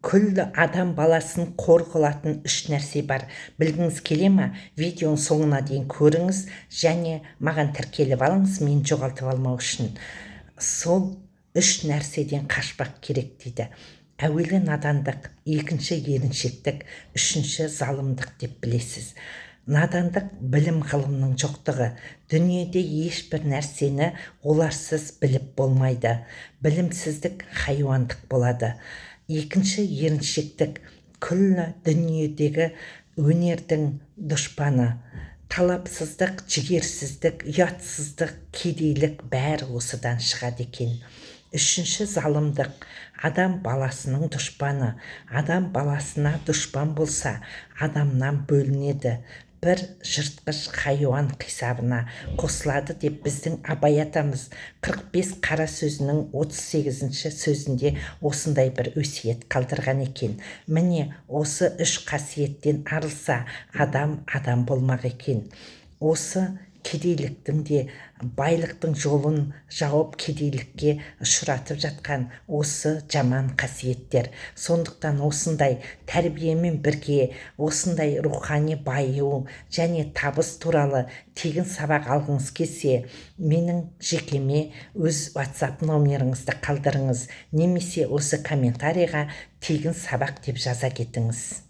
күллі адам баласын қор қылатын 3 нәрсе бар. Білгіңіз келе ма? Видеоның соңына дейін көріңіз және маған тіркеліп алыңыз, мен жоғалтып алмау үшін. Сол 3 нәрседен қашпақ керек дейді. Әуелі надандық, екінші еріншектік, үшінші залымдық деп білесіз. Надандық білім ғылымның жоқтығы. Дүниеде ешбір нәрсені оларсыз біліп болмайды. Білімсіздік хайуандық болады. Екінші еріншектік, күллі дүниедегі өнердің дұшпаны. Талапсыздық, жігерсіздік, ұятсыздық, кедейлік бәрі осыдан шығады екен. Үшінші залымдық, адам баласының дұшпаны. Адам баласына дұшпан болса, адамнан бөлінеді. Бір жыртқыш хайуан қисабына қосылады деп біздің Абай атамыз 45 қара сөзінің 38-ші сөзінде осындай бір өсиет қалдырған екен. Міне осы 3 қасиеттен арылса, адам болмақ екен. Осы кедейліктің де байлықтың жолын жауып кедейлікке ұшыратып жатқан осы жаман қасиеттер. Сондықтан осындай тәрбиемен бірге осындай рухани баю және табыс туралы тегін сабақ алғыңыз келсе, менің жекеме өз WhatsApp номеріңізді қалдырыңыз, немесе осы комментарийға тегін сабақ деп жаза кетіңіз.